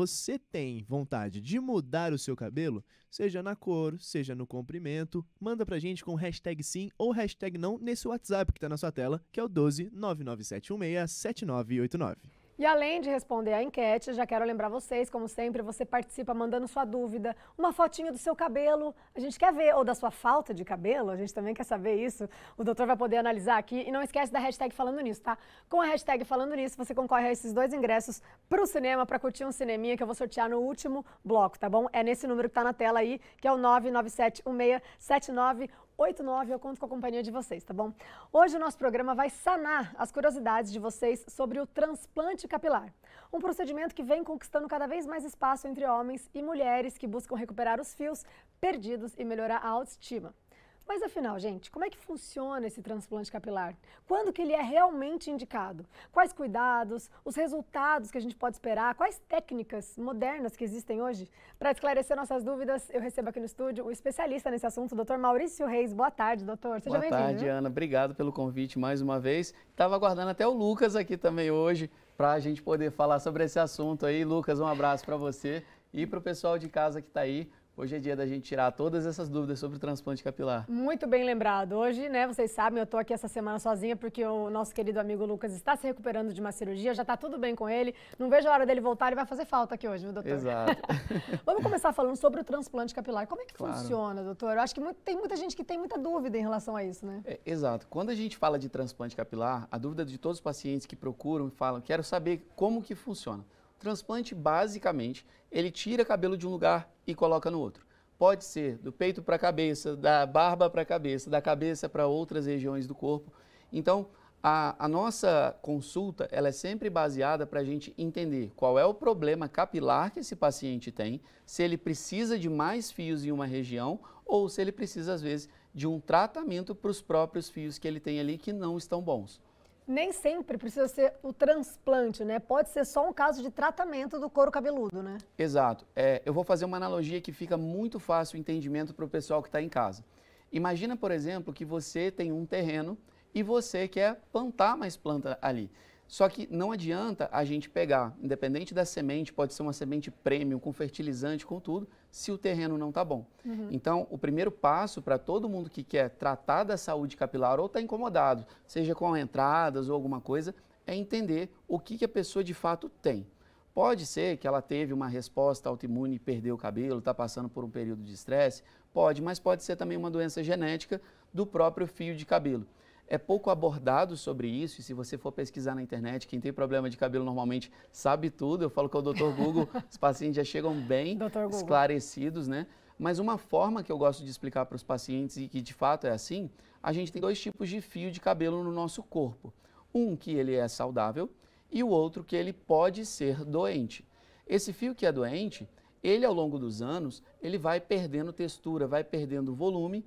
você tem vontade de mudar o seu cabelo, seja na cor, seja no comprimento, manda pra gente com hashtag sim ou hashtag não nesse WhatsApp que tá na sua tela, que é o 12 99716 7989. E além de responder a enquete, já quero lembrar vocês, como sempre, você participa mandando sua dúvida, uma fotinha do seu cabelo, a gente quer ver, ou da sua falta de cabelo, a gente também quer saber isso, o doutor vai poder analisar aqui. E não esquece da hashtag falando nisso, tá? Com a hashtag falando nisso, você concorre a esses 2 ingressos pro cinema, pra curtir um cineminha que eu vou sortear no último bloco, tá bom? É nesse número que tá na tela aí, que é o 997167989. Eu conto com a companhia de vocês, tá bom? Hoje o nosso programa vai sanar as curiosidades de vocês sobre o transplante capilar. Um procedimento que vem conquistando cada vez mais espaço entre homens e mulheres que buscam recuperar os fios perdidos e melhorar a autoestima. Mas afinal, gente, como é que funciona esse transplante capilar? Quando que ele é realmente indicado? Quais cuidados, os resultados que a gente pode esperar, quais técnicas modernas que existem hoje? Para esclarecer nossas dúvidas, eu recebo aqui no estúdio o especialista nesse assunto, o Dr. Maurício Reis. Boa tarde, doutor. Seja bem-vindo. Boa tarde, Ana. Obrigado pelo convite mais uma vez. Estava aguardando até o Lucas aqui também hoje para a gente poder falar sobre esse assunto aí. Lucas, um abraço para você e para o pessoal de casa que está aí. Hoje é dia da gente tirar todas essas dúvidas sobre o transplante capilar. Muito bem lembrado. Hoje, né, vocês sabem, eu tô aqui essa semana sozinha porque o nosso querido amigo Lucas está se recuperando de uma cirurgia, já tá tudo bem com ele. Não vejo a hora dele voltar, ele vai fazer falta aqui hoje, viu, doutor? Exato. Vamos começar falando sobre o transplante capilar. Como é que funciona, doutor? Eu acho que tem muita gente que tem muita dúvida em relação a isso, né? Exato. Quando a gente fala de transplante capilar, a dúvida de todos os pacientes que procuram e falam, quero saber como que funciona. O transplante, basicamente, ele tira cabelo de um lugar e coloca no outro. Pode ser do peito para a cabeça, da barba para a cabeça, da cabeça para outras regiões do corpo. Então, a nossa consulta ela é sempre baseada para a gente entender qual é o problema capilar que esse paciente tem, se ele precisa de mais fios em uma região ou se ele precisa, às vezes, de um tratamento para os próprios fios que ele tem ali que não estão bons. Nem sempre precisa ser o transplante, né? Pode ser só um caso de tratamento do couro cabeludo, né? Exato. Eu vou fazer uma analogia que fica muito fácil o entendimento para o pessoal que está em casa. Imagina, por exemplo, que você tem um terreno e você quer plantar mais planta ali. Só que não adianta a gente pegar, independente da semente, pode ser uma semente premium, com fertilizante, com tudo, se o terreno não está bom. Então, o primeiro passo para todo mundo que quer tratar da saúde capilar ou está incomodado, seja com entradas ou alguma coisa, é entender o que a pessoa de fato tem. Pode ser que ela teve uma resposta autoimune e perdeu o cabelo, está passando por um período de estresse, pode, mas pode ser também uma doença genética do próprio fio de cabelo. É pouco abordado sobre isso, e se você for pesquisar na internet, quem tem problema de cabelo normalmente sabe tudo. Eu falo que é o Dr. Google, os pacientes já chegam bem esclarecidos, né? Mas uma forma que eu gosto de explicar para os pacientes, e que de fato é assim, a gente tem 2 tipos de fio de cabelo no nosso corpo. Um que ele é saudável e o outro que ele pode ser doente. Esse fio que é doente, ele ao longo dos anos, ele vai perdendo textura, vai perdendo volume,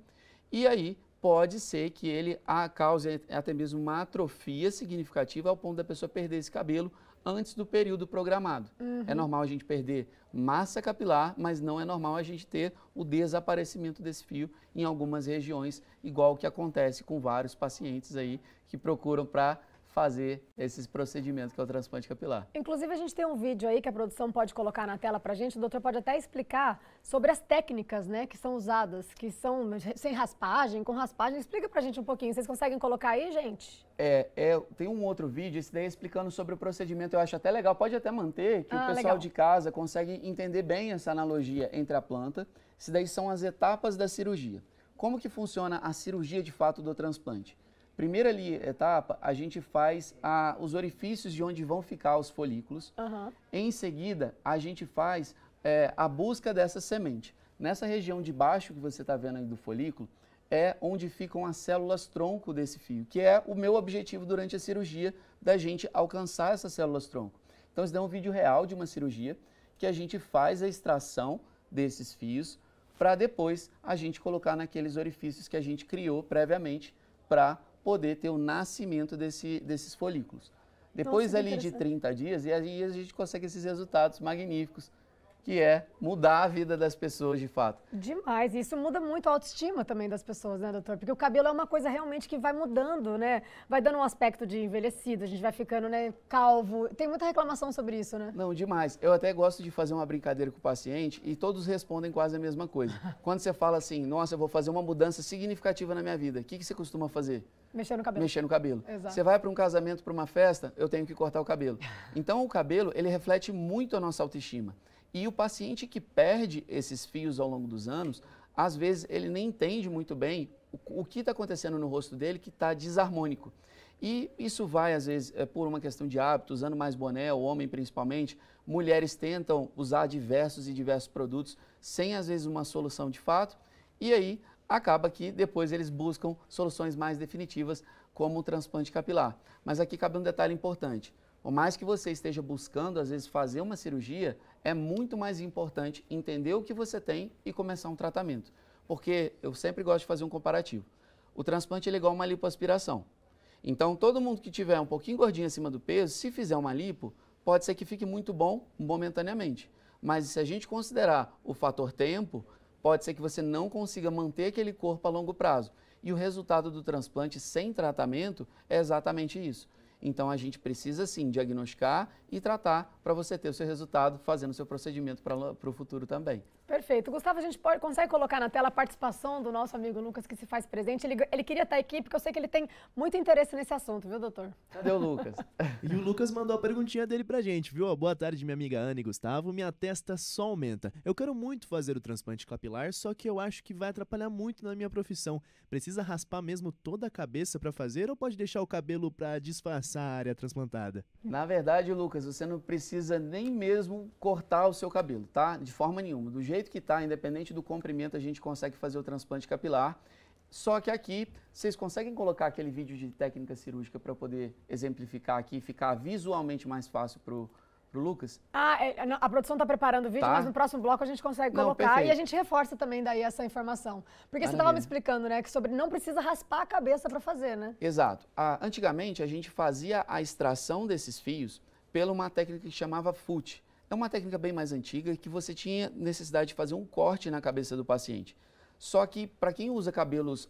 e aí pode ser que ele cause até mesmo uma atrofia significativa ao ponto da pessoa perder esse cabelo antes do período programado. É normal a gente perder massa capilar, mas não é normal a gente ter o desaparecimento desse fio em algumas regiões, igual que acontece com vários pacientes aí que procuram para fazer esses procedimentos que é o transplante capilar. Inclusive, a gente tem um vídeo aí que a produção pode colocar na tela pra gente, o doutor pode até explicar sobre as técnicas, né, que são usadas, que são sem raspagem, com raspagem. Explica pra gente um pouquinho, vocês conseguem colocar aí, gente? Tem um outro vídeo, esse daí explicando sobre o procedimento, eu acho até legal, pode até manter, que o pessoal legal. de casa consegue entender bem essa analogia entre a planta. Esse daí são as etapas da cirurgia. Como que funciona a cirurgia de fato do transplante? Primeira etapa, a gente faz os orifícios de onde vão ficar os folículos. Em seguida, a gente faz a busca dessa semente. Nessa região de baixo que você está vendo aí do folículo, é onde ficam as células tronco desse fio, que é o meu objetivo durante a cirurgia, da gente alcançar essas células tronco. Então, esse é um vídeo real de uma cirurgia, que a gente faz a extração desses fios, para depois a gente colocar naqueles orifícios que a gente criou previamente para poder ter o nascimento desses folículos. Depois ali de 30 dias, e aí a gente consegue esses resultados magníficos que é mudar a vida das pessoas de fato. Demais. E isso muda muito a autoestima também das pessoas, né, doutor? Porque o cabelo é uma coisa realmente que vai mudando, né? Vai dando um aspecto de envelhecido, a gente vai ficando, né, calvo. Tem muita reclamação sobre isso, né? Não, demais. Eu até gosto de fazer uma brincadeira com o paciente e todos respondem quase a mesma coisa. Quando você fala assim, nossa, eu vou fazer uma mudança significativa na minha vida, o que você costuma fazer? Mexer no cabelo. Mexer no cabelo. Exato. Você vai para um casamento, para uma festa, eu tenho que cortar o cabelo. Então, o cabelo, ele reflete muito a nossa autoestima. E o paciente que perde esses fios ao longo dos anos, às vezes ele nem entende muito bem o que está acontecendo no rosto dele que está desarmônico. E isso vai, às vezes, por uma questão de hábito, usando mais boné, o homem principalmente. Mulheres tentam usar diversos produtos sem, às vezes, uma solução de fato. E aí, acaba que depois eles buscam soluções mais definitivas, como o transplante capilar. Mas aqui cabe um detalhe importante. Por mais que você esteja buscando, às vezes, fazer uma cirurgia, é muito mais importante entender o que você tem e começar um tratamento. Porque eu sempre gosto de fazer um comparativo. O transplante é igual a uma lipoaspiração. Então, todo mundo que tiver um pouquinho gordinho acima do peso, se fizer uma lipo, pode ser que fique muito bom momentaneamente. Mas se a gente considerar o fator tempo, pode ser que você não consiga manter aquele corpo a longo prazo. E o resultado do transplante sem tratamento é exatamente isso. Então, a gente precisa, sim, diagnosticar e tratar para você ter o seu resultado fazendo o seu procedimento para o futuro também. Perfeito. Gustavo, a gente consegue colocar na tela a participação do nosso amigo Lucas, que se faz presente. Ele queria estar aqui, porque eu sei que ele tem muito interesse nesse assunto, viu, doutor? Cadê o Lucas? E o Lucas mandou a perguntinha dele pra gente, viu? Boa tarde, minha amiga Ana e Gustavo. Minha testa só aumenta. Eu quero muito fazer o transplante capilar, só que eu acho que vai atrapalhar muito na minha profissão. Precisa raspar mesmo toda a cabeça pra fazer ou pode deixar o cabelo pra disfarçar a área transplantada? Na verdade, Lucas, você não precisa nem mesmo cortar o seu cabelo, tá? De forma nenhuma. Do jeito que tá, independente do comprimento, a gente consegue fazer o transplante capilar. Só que aqui, vocês conseguem colocar aquele vídeo de técnica cirúrgica para poder exemplificar aqui e ficar visualmente mais fácil pro Lucas? A produção está preparando o vídeo, Tá. mas no próximo bloco a gente consegue Não, colocar perfeito. e a gente reforça também daí essa informação. Porque você estava Maravilha. me explicando, né, que sobre não precisa raspar a cabeça para fazer, né? Exato. Antigamente, a gente fazia a extração desses fios pela uma técnica que chamava FUT. É uma técnica bem mais antiga que você tinha necessidade de fazer um corte na cabeça do paciente. Só que para quem usa cabelos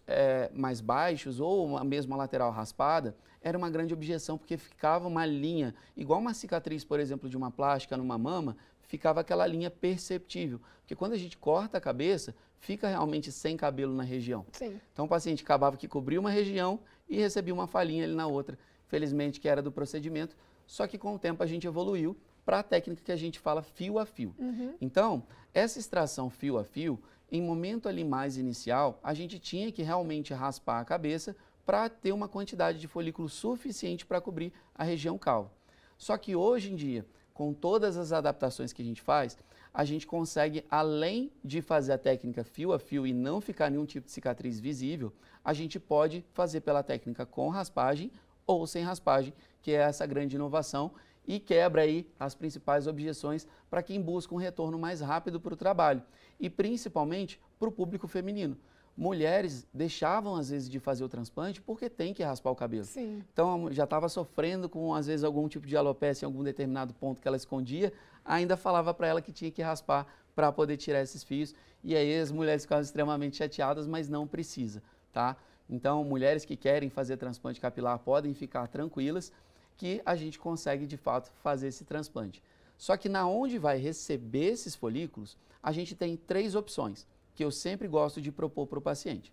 mais baixos ou mesmo a lateral raspada, era uma grande objeção porque ficava uma linha, igual uma cicatriz, por exemplo, de uma plástica numa mama, ficava aquela linha perceptível. Porque quando a gente corta a cabeça, fica realmente sem cabelo na região. Sim. Então o paciente acabava que cobria uma região e recebia uma falhinha ali na outra. Felizmente que era do procedimento, só que com o tempo a gente evoluiu para a técnica que a gente fala fio a fio. Então, essa extração fio a fio, em momento ali mais inicial, a gente tinha que realmente raspar a cabeça para ter uma quantidade de folículo suficiente para cobrir a região calva. Só que hoje em dia, com todas as adaptações que a gente faz, a gente consegue, além de fazer a técnica fio a fio e não ficar nenhum tipo de cicatriz visível, a gente pode fazer pela técnica com raspagem ou sem raspagem, que é essa grande inovação e quebra aí as principais objeções para quem busca um retorno mais rápido para o trabalho e principalmente para o público feminino. Mulheres deixavam às vezes de fazer o transplante porque tem que raspar o cabelo. Sim. Então já estava sofrendo com às vezes algum tipo de alopecia em algum determinado ponto que ela escondia, ainda falava para ela que tinha que raspar para poder tirar esses fios e aí as mulheres ficavam extremamente chateadas, mas não precisa, tá? Então mulheres que querem fazer transplante capilar podem ficar tranquilas que a gente consegue de fato fazer esse transplante. Só que na onde vai receber esses folículos, a gente tem 3 opções que eu sempre gosto de propor para o paciente.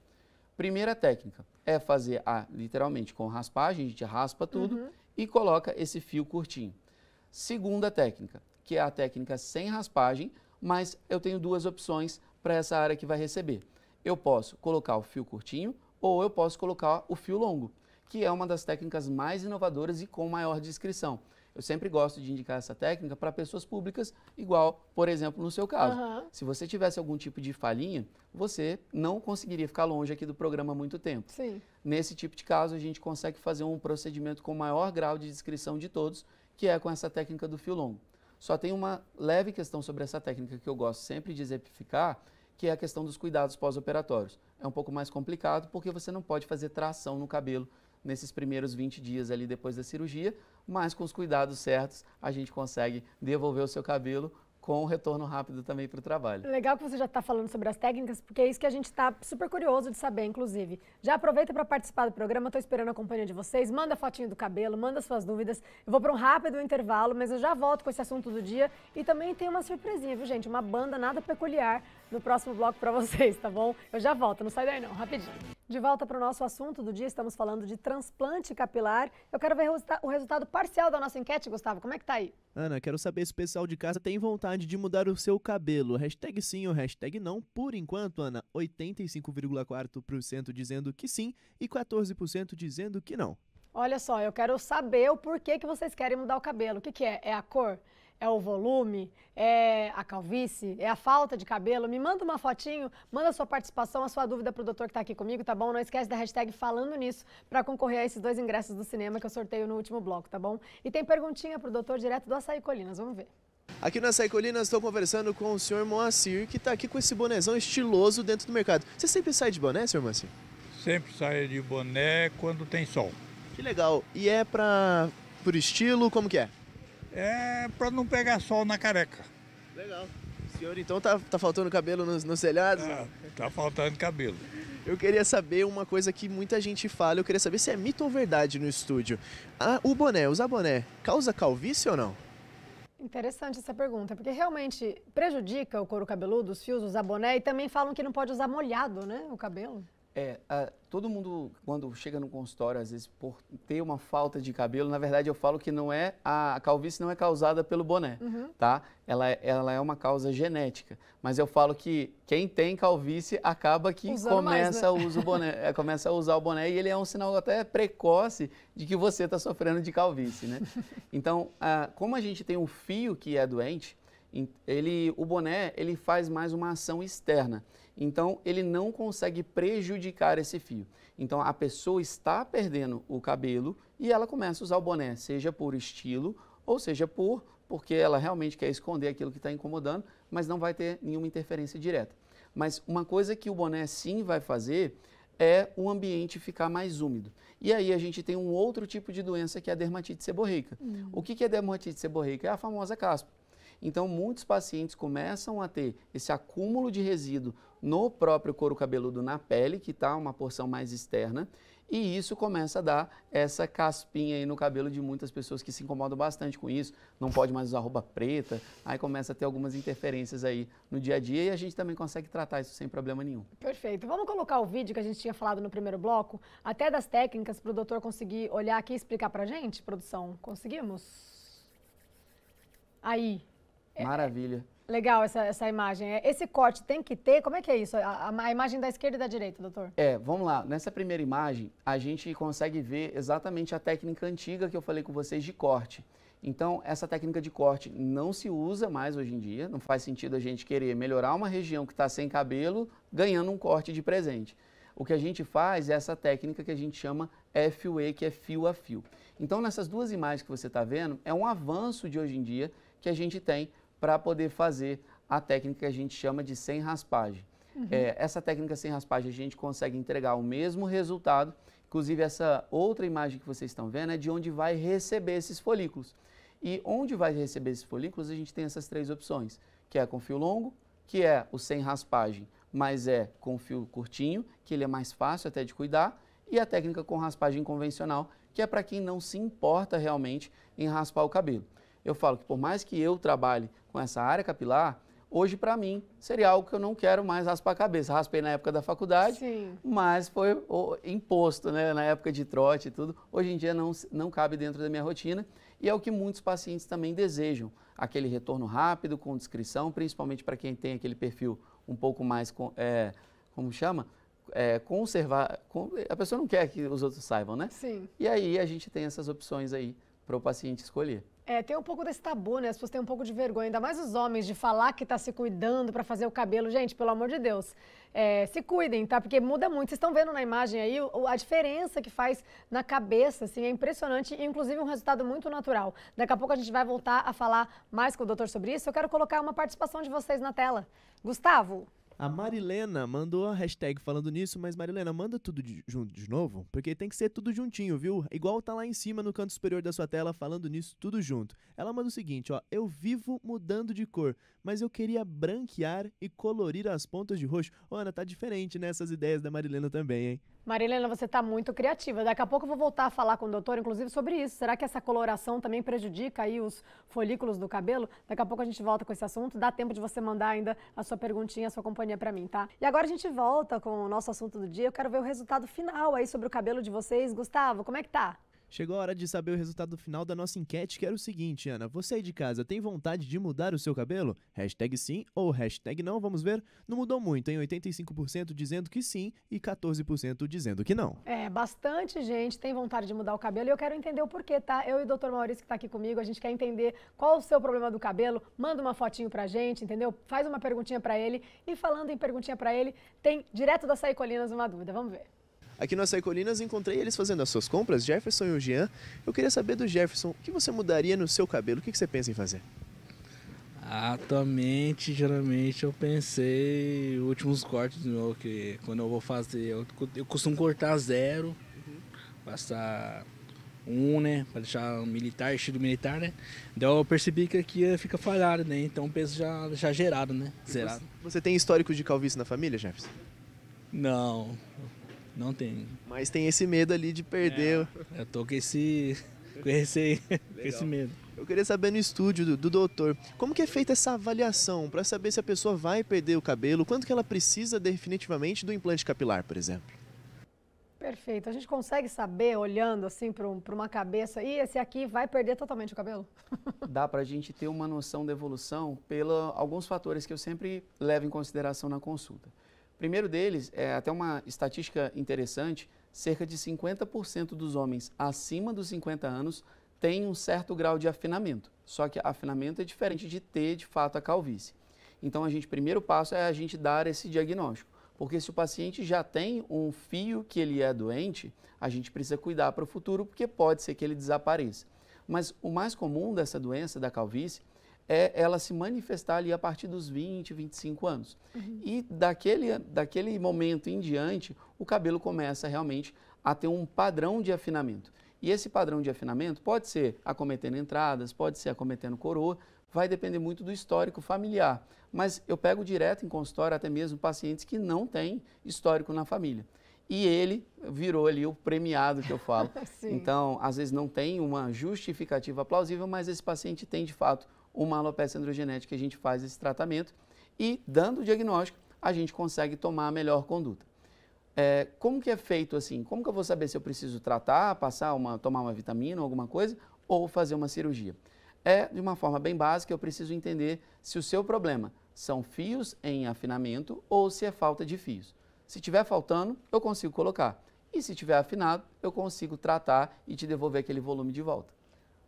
Primeira técnica é fazer literalmente com raspagem, a gente raspa tudo e coloca esse fio curtinho. Segunda técnica, que é a técnica sem raspagem, mas eu tenho 2 opções para essa área que vai receber. Eu posso colocar o fio curtinho ou eu posso colocar o fio longo, que é uma das técnicas mais inovadoras e com maior discrição. Eu sempre gosto de indicar essa técnica para pessoas públicas, igual, por exemplo, no seu caso. Se você tivesse algum tipo de falhinha, você não conseguiria ficar longe aqui do programa há muito tempo. Sim. Nesse tipo de caso, a gente consegue fazer um procedimento com maior grau de discrição de todos, que é com essa técnica do fio longo. Só tem uma leve questão sobre essa técnica que eu gosto sempre de exemplificar, que é a questão dos cuidados pós-operatórios. É um pouco mais complicado porque você não pode fazer tração no cabelo nesses primeiros 20 dias ali depois da cirurgia, mas com os cuidados certos a gente consegue devolver o seu cabelo com o retorno rápido também para o trabalho. Legal que você já está falando sobre as técnicas, porque é isso que a gente está super curioso de saber, inclusive. Já aproveita para participar do programa, estou esperando a companhia de vocês. Manda fotinho do cabelo, manda suas dúvidas. Eu vou para um rápido intervalo, mas eu já volto com esse assunto do dia. E também tem uma surpresinha, viu, gente? Uma banda nada peculiar no próximo bloco para vocês, tá bom? Eu já volto, não sai daí não, rapidinho. De volta para o nosso assunto do dia, estamos falando de transplante capilar. Eu quero ver o resultado parcial da nossa enquete, Gustavo. Como é que tá aí? Ana, quero saber se o pessoal de casa tem vontade de mudar o seu cabelo. Hashtag sim ou hashtag não. Por enquanto, Ana, 85,4% dizendo que sim e 14% dizendo que não. Olha só, eu quero saber o porquê que vocês querem mudar o cabelo. O que é? É a cor? É o volume? É a calvície? É a falta de cabelo? Me manda uma fotinho, manda a sua participação, a sua dúvida pro doutor que tá aqui comigo, tá bom? Não esquece da hashtag falando nisso para concorrer a esses 2 ingressos do cinema que eu sorteio no último bloco, tá bom? E tem perguntinha pro doutor direto do Açaí Colinas, vamos ver. Aqui no Açaí Colinas estou conversando com o senhor Moacir, que está aqui com esse bonezão estiloso dentro do mercado. Você sempre sai de boné, senhor Moacir? Sempre saio de boné quando tem sol. Que legal. E é por estilo, como que é? É para não pegar sol na careca. Legal. O senhor então tá faltando cabelo nos telhados? Tá faltando cabelo. Eu queria saber uma coisa que muita gente fala, eu queria saber se é mito ou verdade no estúdio. O boné, usar boné, causa calvície ou não? Interessante essa pergunta, porque realmente prejudica o couro cabeludo, os fios, usar boné, e também falam que não pode usar molhado, né, o cabelo. Todo mundo, quando chega no consultório, às vezes, por ter uma falta de cabelo, na verdade eu falo que não é, a calvície não é causada pelo boné, tá? Ela é uma causa genética, mas eu falo que quem tem calvície acaba que começa a usar o boné e ele é um sinal até precoce de que você está sofrendo de calvície, né? Então, como a gente tem um fio que é doente, o boné ele faz mais uma ação externa. Então, ele não consegue prejudicar esse fio. Então, a pessoa está perdendo o cabelo e ela começa a usar o boné, seja por estilo ou seja porque ela realmente quer esconder aquilo que está incomodando, mas não vai ter nenhuma interferência direta. Mas uma coisa que o boné sim vai fazer é o ambiente ficar mais úmido. E aí a gente tem um outro tipo de doença que é a dermatite seborreica. O que é dermatite seborreica? É a famosa caspa. Então, muitos pacientes começam a ter esse acúmulo de resíduo no próprio couro cabeludo, na pele, que está uma porção mais externa, e isso começa a dar essa caspinha aí no cabelo de muitas pessoas que se incomodam bastante com isso, não pode mais usar roupa preta, aí começa a ter algumas interferências aí no dia a dia e a gente também consegue tratar isso sem problema nenhum. Perfeito. Vamos colocar o vídeo que a gente tinha falado no primeiro bloco, até das técnicas, para o doutor conseguir olhar aqui e explicar pra gente, produção. Conseguimos? Aí. Maravilha. Legal essa imagem. Esse corte tem que ter? Como é que é isso? A imagem da esquerda e da direita, doutor? Vamos lá. Nessa primeira imagem, a gente consegue ver exatamente a técnica antiga que eu falei com vocês de corte. Então, essa técnica de corte não se usa mais hoje em dia. Não faz sentido a gente querer melhorar uma região que está sem cabelo ganhando um corte de presente. O que a gente faz é essa técnica que a gente chama FUE, que é fio a fio. Então, nessas duas imagens que você está vendo, é um avanço de hoje em dia que a gente tem para poder fazer a técnica que a gente chama de sem raspagem. Essa técnica sem raspagem a gente consegue entregar o mesmo resultado, inclusive essa outra imagem que vocês estão vendo é de onde vai receber esses folículos. E onde vai receber esses folículos a gente tem essas 3 opções, que é com fio longo, que é o sem raspagem, mas é com fio curtinho, que ele é mais fácil até de cuidar, e a técnica com raspagem convencional, que é para quem não se importa realmente em raspar o cabelo. Eu falo que por mais que eu trabalhe com essa área capilar, hoje para mim seria algo que eu não quero mais raspar a cabeça. Raspei na época da faculdade, mas foi imposto, né, na época de trote e tudo. Hoje em dia não cabe dentro da minha rotina e é o que muitos pacientes também desejam. Aquele retorno rápido, com discrição, principalmente para quem tem aquele perfil um pouco mais, como chama? Conservar. A pessoa não quer que os outros saibam, né? Sim. E aí a gente tem essas opções aí para o paciente escolher. Tem um pouco desse tabu, né? As pessoas têm um pouco de vergonha, ainda mais os homens, de falar que está se cuidando para fazer o cabelo. Gente, pelo amor de Deus, se cuidem, tá? Porque muda muito. Vocês estão vendo na imagem aí a diferença que faz na cabeça, assim, é impressionante e, inclusive, um resultado muito natural. Daqui a pouco a gente vai voltar a falar mais com o doutor sobre isso. Eu quero colocar uma participação de vocês na tela. Gustavo, A Marilena mandou a hashtag falando nisso, mas Marilena, manda tudo junto de novo, porque tem que ser tudo juntinho, viu? Igual tá lá em cima no canto superior da sua tela, falando nisso tudo junto. Ela manda o seguinte, ó, eu vivo mudando de cor, mas eu queria branquear e colorir as pontas de roxo. Ô, Ana, tá diferente, né, essas ideias da Marilena também, hein? Marilena, você está muito criativa. Daqui a pouco eu vou voltar a falar com o doutor, inclusive, sobre isso. Será que essa coloração também prejudica aí os folículos do cabelo? Daqui a pouco a gente volta com esse assunto. Dá tempo de você mandar ainda a sua perguntinha, a sua companhia para mim, tá? E agora a gente volta com o nosso assunto do dia. Eu quero ver o resultado final aí sobre o cabelo de vocês. Gustavo, como é que tá? Chegou a hora de saber o resultado final da nossa enquete, que era o seguinte, Ana. Você aí de casa tem vontade de mudar o seu cabelo? Hashtag sim ou hashtag não, vamos ver? Não mudou muito, hein? 85% dizendo que sim e 14% dizendo que não. É, bastante gente tem vontade de mudar o cabelo e eu quero entender o porquê, tá? Eu e o Dr. Maurício que tá aqui comigo, a gente quer entender qual o seu problema do cabelo. Manda uma fotinho pra gente, entendeu? Faz uma perguntinha pra ele. E falando em perguntinha pra ele, tem direto da Saí Colinas uma dúvida. Vamos ver. Aqui no Açaí Colinas encontrei eles fazendo as suas compras, Jefferson e o Jean. Eu queria saber do Jefferson, o que você mudaria no seu cabelo? O que você pensa em fazer? Atualmente, geralmente eu pensei últimos cortes meu, que quando eu vou fazer, eu costumo cortar 0, passar 1, né, para deixar militar, estilo militar, né. Então eu percebi que aqui fica falhado, né, então penso já gerado, né, zerado. Você tem histórico de calvície na família, Jefferson? Não tem. Mas tem esse medo ali de perder. Eu tô com esse medo. Eu queria saber no estúdio do doutor, como que é feita essa avaliação para saber se a pessoa vai perder o cabelo, quanto que ela precisa definitivamente do implante capilar, por exemplo? Perfeito. A gente consegue saber, olhando assim para uma cabeça, e esse aqui vai perder totalmente o cabelo? Dá para a gente ter uma noção da evolução pelos alguns fatores que eu sempre levo em consideração na consulta. O primeiro deles é até uma estatística interessante, cerca de 50% dos homens acima dos 50 anos têm um certo grau de afinamento. Só que afinamento é diferente de ter, de fato, a calvície. Então, primeiro passo é a gente dar esse diagnóstico. Porque se o paciente já tem um fio que ele é doente, a gente precisa cuidar para o futuro, porque pode ser que ele desapareça. Mas o mais comum dessa doença, da calvície, é ela se manifestar ali a partir dos 20, 25 anos. E daquele momento em diante, o cabelo começa realmente a ter um padrão de afinamento. E esse padrão de afinamento pode ser acometendo entradas, pode ser acometendo coroa, vai depender muito do histórico familiar. Mas eu pego direto em consultório até mesmo pacientes que não têm histórico na família. E ele virou ali o premiado que eu falo. Então, às vezes não tem uma justificativa plausível, mas esse paciente tem de fato uma alopecia androgenética, a gente faz esse tratamento e, dando o diagnóstico, a gente consegue tomar a melhor conduta. Como que é feito assim? Como que eu vou saber se eu preciso tratar, tomar uma vitamina ou alguma coisa, ou fazer uma cirurgia? De uma forma bem básica, eu preciso entender se o seu problema são fios em afinamento ou se é falta de fios. Se estiver faltando, eu consigo colocar. E se estiver afinado, eu consigo tratar e te devolver aquele volume de volta.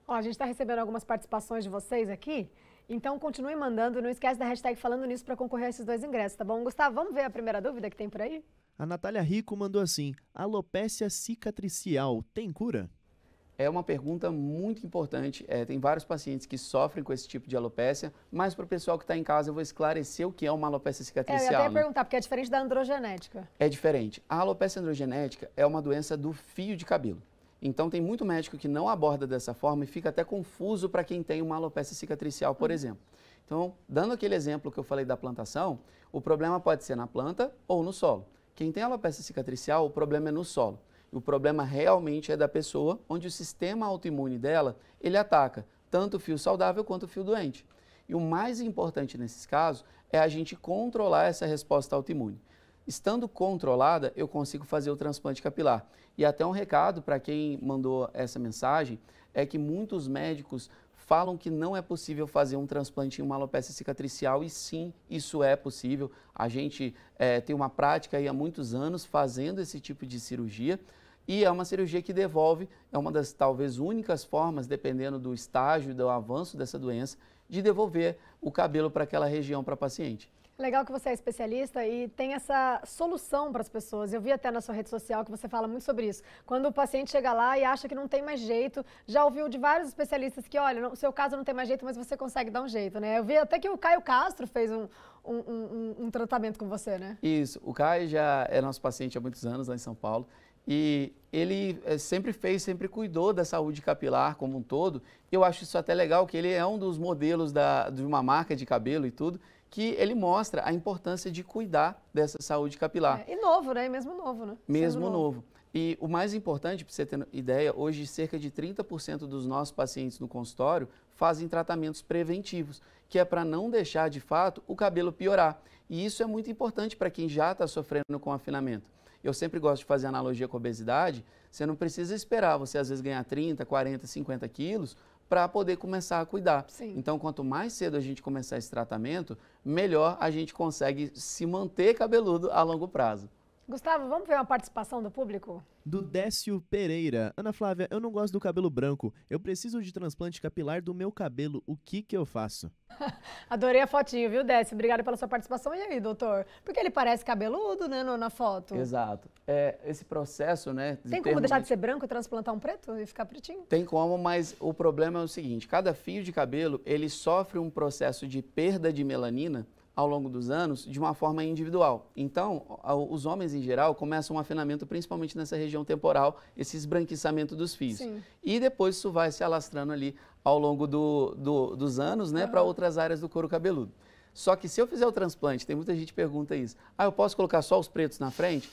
Ó, a gente está recebendo algumas participações de vocês aqui, então continue mandando, não esquece da hashtag falando nisso para concorrer a esses 2 ingressos, tá bom? Gustavo, vamos ver a primeira dúvida que tem por aí? A Natália Rico mandou assim, alopécia cicatricial tem cura? É uma pergunta muito importante, tem vários pacientes que sofrem com esse tipo de alopécia, mas para o pessoal que está em casa eu vou esclarecer o que é uma alopécia cicatricial. Eu ia até perguntar, porque é diferente da androgenética. É diferente. A alopécia androgenética é uma doença do fio de cabelo. Então, tem muito médico que não aborda dessa forma e fica até confuso para quem tem uma alopécia cicatricial, por exemplo. Então, dando aquele exemplo que eu falei da plantação, o problema pode ser na planta ou no solo. Quem tem alopecia cicatricial, o problema é no solo. E o problema realmente é da pessoa, onde o sistema autoimune dela, ele ataca tanto o fio saudável quanto o fio doente. E o mais importante nesses casos é a gente controlar essa resposta autoimune. Estando controlada, eu consigo fazer o transplante capilar. E até um recado para quem mandou essa mensagem, é que muitos médicos falam que não é possível fazer um transplante em uma alopécia cicatricial e sim, isso é possível. A gente tem uma prática aí há muitos anos fazendo esse tipo de cirurgia e é uma cirurgia que devolve, é uma das talvez únicas formas, dependendo do estágio e do avanço dessa doença, de devolver o cabelo para aquela região para a paciente. Legal que você é especialista e tem essa solução para as pessoas. Eu vi até na sua rede social que você fala muito sobre isso. Quando o paciente chega lá e acha que não tem mais jeito, já ouviu de vários especialistas que, olha, no seu caso não tem mais jeito, mas você consegue dar um jeito, né? Eu vi até que o Caio Castro fez um tratamento com você, né? Isso, o Caio já é nosso paciente há muitos anos lá em São Paulo e ele sempre cuidou da saúde capilar como um todo. Eu acho isso até legal, que ele é um dos modelos de uma marca de cabelo e tudo, que ele mostra a importância de cuidar dessa saúde capilar. E novo, né? E mesmo novo, né? Mesmo novo. E o mais importante, para você ter ideia, hoje cerca de 30% dos nossos pacientes no consultório fazem tratamentos preventivos, que é para não deixar, de fato, o cabelo piorar. E isso é muito importante para quem já está sofrendo com afinamento. Eu sempre gosto de fazer analogia com a obesidade. Você não precisa esperar você, às vezes, ganhar 30, 40, 50 quilos para poder começar a cuidar. Sim. Então, quanto mais cedo a gente começar esse tratamento, melhor a gente consegue se manter cabeludo a longo prazo. Gustavo, vamos ver uma participação do público? Do Décio Pereira. Ana Flávia, eu não gosto do cabelo branco. Eu preciso de transplante capilar do meu cabelo. O que eu faço? Adorei a fotinho, viu, Décio? Obrigada pela sua participação. E aí, doutor? Porque ele parece cabeludo, né, na foto. Exato. Esse processo, né? Tem como deixar de ser branco e transplantar um preto e ficar pretinho? Tem como, mas o problema é o seguinte: cada fio de cabelo, ele sofre um processo de perda de melanina ao longo dos anos de uma forma individual. Então, os homens em geral começam um afinamento principalmente nessa região temporal, esse esbranquiçamento dos fios. Sim. E depois isso vai se alastrando ali ao longo dos anos, né, para outras áreas do couro cabeludo. Só que se eu fizer o transplante, tem muita gente que pergunta isso, eu posso colocar só os pretos na frente?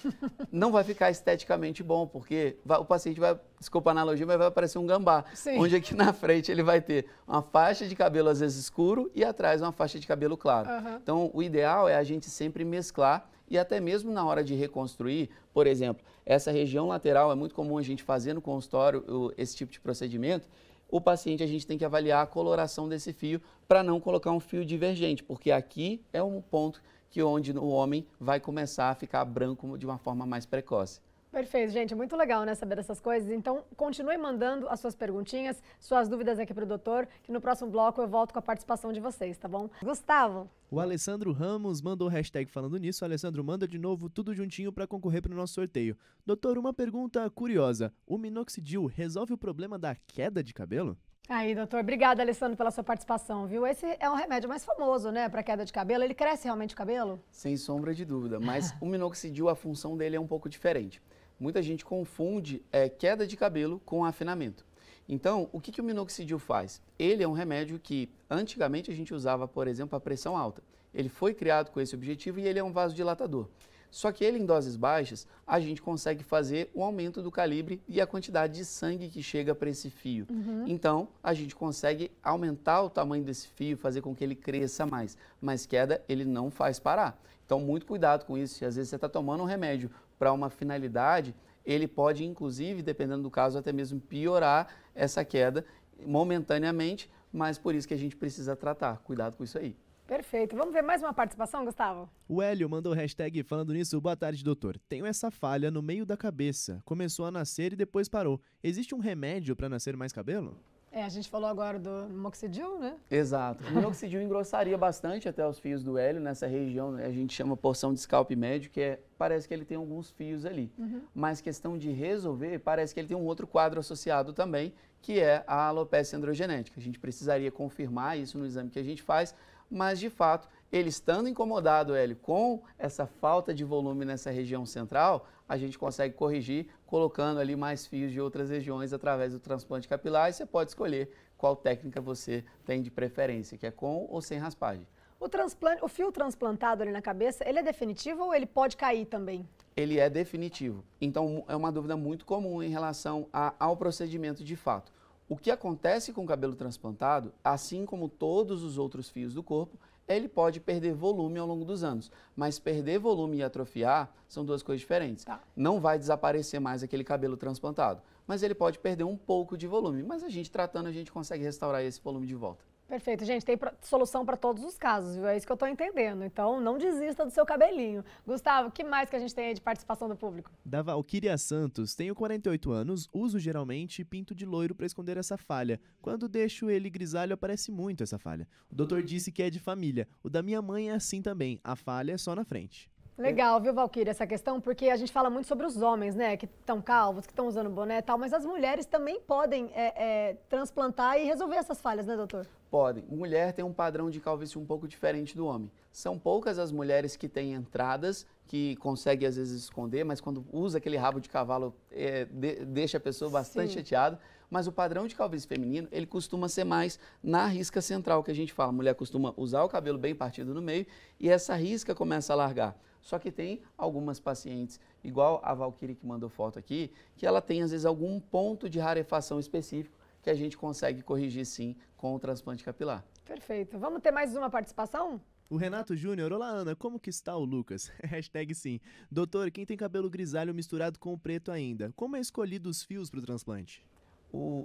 Não vai ficar esteticamente bom, porque o paciente vai, desculpa a analogia, mas vai parecer um gambá. Sim. Onde aqui na frente ele vai ter uma faixa de cabelo às vezes escuro e atrás uma faixa de cabelo claro. Então o ideal é a gente sempre mesclar e até mesmo na hora de reconstruir, por exemplo, essa região lateral é muito comum a gente fazer no consultório esse tipo de procedimento. O paciente, a gente tem que avaliar a coloração desse fio para não colocar um fio divergente, porque aqui é um ponto onde o homem vai começar a ficar branco de uma forma mais precoce. Perfeito, gente. É muito legal, né, saber dessas coisas. Então, continue mandando as suas perguntinhas, suas dúvidas aqui para o doutor, que no próximo bloco eu volto com a participação de vocês, tá bom? Gustavo. O Alessandro Ramos mandou hashtag falando nisso. Alessandro, manda de novo tudo juntinho para concorrer para o nosso sorteio. Doutor, uma pergunta curiosa. O minoxidil resolve o problema da queda de cabelo? Aí, doutor. Obrigada, Alessandro, pela sua participação, viu? Esse é um remédio mais famoso, né, para queda de cabelo. Ele cresce realmente o cabelo? Sem sombra de dúvida, mas o minoxidil, a função dele é um pouco diferente. Muita gente confunde queda de cabelo com afinamento. Então, o que o minoxidil faz? Ele é um remédio que antigamente a gente usava, por exemplo, a pressão alta. Ele foi criado com esse objetivo e ele é um vasodilatador. Só que ele em doses baixas, a gente consegue fazer um aumento do calibre e a quantidade de sangue que chega para esse fio. Então, a gente consegue aumentar o tamanho desse fio, fazer com que ele cresça mais. Mas queda, ele não faz parar. Então, muito cuidado com isso. Se às vezes você está tomando um remédio para uma finalidade, ele pode, inclusive, dependendo do caso, até mesmo piorar essa queda momentaneamente, mas por isso que a gente precisa tratar. Cuidado com isso aí. Perfeito. Vamos ver mais uma participação, Gustavo? O Hélio mandou hashtag falando nisso. Boa tarde, doutor. Tenho essa falha no meio da cabeça. Começou a nascer e depois parou. Existe um remédio para nascer mais cabelo? A gente falou agora do minoxidil, né? Exato. O minoxidil engrossaria bastante até os fios do hélio nessa região, né? A gente chama porção de scalp médio, que parece que ele tem alguns fios ali. Mas questão de resolver, parece que ele tem um outro quadro associado também, que é a alopecia androgenética. A gente precisaria confirmar isso no exame que a gente faz, mas de fato, ele estando incomodado, Hélio, com essa falta de volume nessa região central, a gente consegue corrigir colocando ali mais fios de outras regiões através do transplante capilar e você pode escolher qual técnica você tem de preferência, que é com ou sem raspagem. O fio transplantado ali na cabeça, ele é definitivo ou ele pode cair também? Ele é definitivo. Então, é uma dúvida muito comum em relação ao procedimento de fato. O que acontece com o cabelo transplantado, assim como todos os outros fios do corpo, ele pode perder volume ao longo dos anos. Mas perder volume e atrofiar são duas coisas diferentes. Não vai desaparecer mais aquele cabelo transplantado, mas ele pode perder um pouco de volume. Mas a gente tratando, a gente consegue restaurar esse volume de volta. Perfeito, gente, tem solução para todos os casos, viu? É isso que eu estou entendendo. Então, não desista do seu cabelinho. Gustavo, o que mais que a gente tem aí de participação do público? Da Valquíria Santos. Tenho 48 anos, uso geralmente pinto de loiro para esconder essa falha. Quando deixo ele grisalho, aparece muito essa falha. O doutor disse que é de família. O da minha mãe é assim também. A falha é só na frente. Legal, viu, Valquíria, essa questão, porque a gente fala muito sobre os homens, né, que estão calvos, que estão usando boné e tal, mas as mulheres também podem transplantar e resolver essas falhas, né, doutor? Podem. Mulher tem um padrão de calvície um pouco diferente do homem. São poucas as mulheres que têm entradas, que conseguem às vezes esconder, mas quando usa aquele rabo de cavalo, deixa a pessoa bastante chateada. Mas o padrão de calvície feminino, ele costuma ser mais na risca central, que a gente fala. A mulher costuma usar o cabelo bem partido no meio e essa risca começa a largar. Só que tem algumas pacientes, igual a Valquíria que mandou foto aqui, que ela tem às vezes algum ponto de rarefação específico que a gente consegue corrigir sim com o transplante capilar. Perfeito. Vamos ter mais uma participação? O Renato Júnior, olá Ana, como que está o Lucas? Hashtag sim. Doutor, quem tem cabelo grisalho misturado com o preto ainda, como é escolhido os fios para o transplante?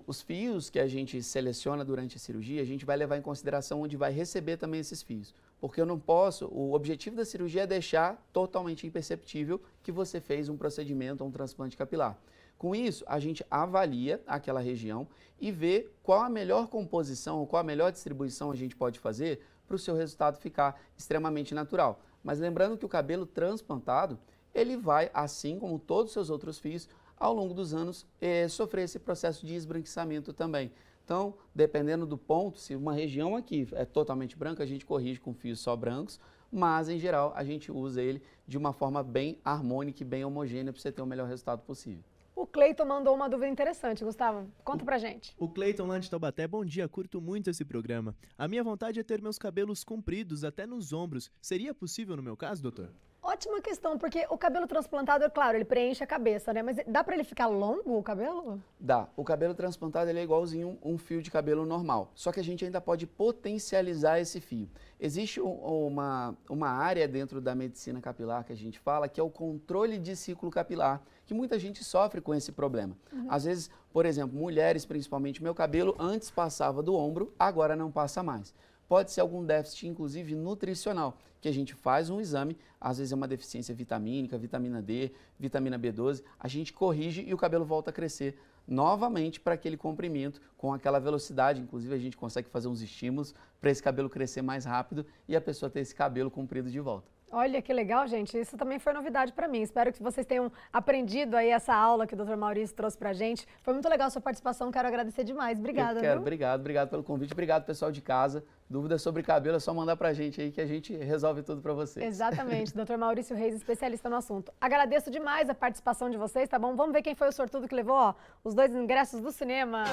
Os fios que a gente seleciona durante a cirurgia, a gente vai levar em consideração onde vai receber também esses fios. Porque eu não posso, o objetivo da cirurgia é deixar totalmente imperceptível que você fez um procedimento ou um transplante capilar. Com isso, a gente avalia aquela região e vê qual a melhor composição, qual a melhor distribuição a gente pode fazer para o seu resultado ficar extremamente natural. Mas lembrando que o cabelo transplantado, ele vai, assim como todos os seus outros fios, ao longo dos anos, sofrer esse processo de esbranquiçamento também. Então, dependendo do ponto, se uma região aqui é totalmente branca, a gente corrige com fios só brancos, mas, em geral, a gente usa ele de uma forma bem harmônica e bem homogênea para você ter o melhor resultado possível. O Cleiton mandou uma dúvida interessante, Gustavo. Conta pra gente. O Cleiton lá de Taubaté, bom dia, curto muito esse programa. A minha vontade é ter meus cabelos compridos até nos ombros. Seria possível no meu caso, doutor? Ótima questão, porque o cabelo transplantado, é claro, ele preenche a cabeça, né? Mas dá pra ele ficar longo, o cabelo? Dá. O cabelo transplantado ele é igualzinho um fio de cabelo normal, só que a gente ainda pode potencializar esse fio. Existe uma área dentro da medicina capilar que a gente fala, que é o controle de ciclo capilar, que muita gente sofre com esse problema. Às vezes, por exemplo, mulheres, principalmente, meu cabelo antes passava do ombro, agora não passa mais. Pode ser algum déficit, inclusive nutricional, que a gente faz um exame, às vezes é uma deficiência vitamínica, vitamina D, vitamina B12, a gente corrige e o cabelo volta a crescer novamente para aquele comprimento, com aquela velocidade. Inclusive a gente consegue fazer uns estímulos para esse cabelo crescer mais rápido e a pessoa ter esse cabelo comprido de volta. Olha que legal, gente. Isso também foi novidade para mim. Espero que vocês tenham aprendido aí essa aula que o Dr. Maurício trouxe pra gente. Foi muito legal a sua participação, quero agradecer demais. Obrigada, viu? Obrigado pelo convite. Obrigado, pessoal de casa. Dúvidas sobre cabelo é só mandar pra gente aí que a gente resolve tudo pra vocês. Exatamente. Dr. Maurício Reis, especialista no assunto. Agradeço demais a participação de vocês, tá bom? Vamos ver quem foi o sortudo que levou, os 2 ingressos do cinema.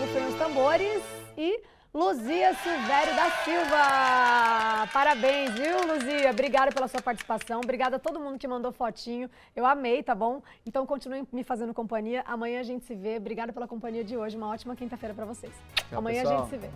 Rufem os tambores e Luzia Silvério da Silva. Parabéns, viu, Luzia? Obrigada pela sua participação. Obrigada a todo mundo que mandou fotinho. Eu amei, tá bom? Então continuem me fazendo companhia. Amanhã a gente se vê. Obrigada pela companhia de hoje. Uma ótima quinta-feira pra vocês. Tchau, Amanhã pessoal. a gente se vê.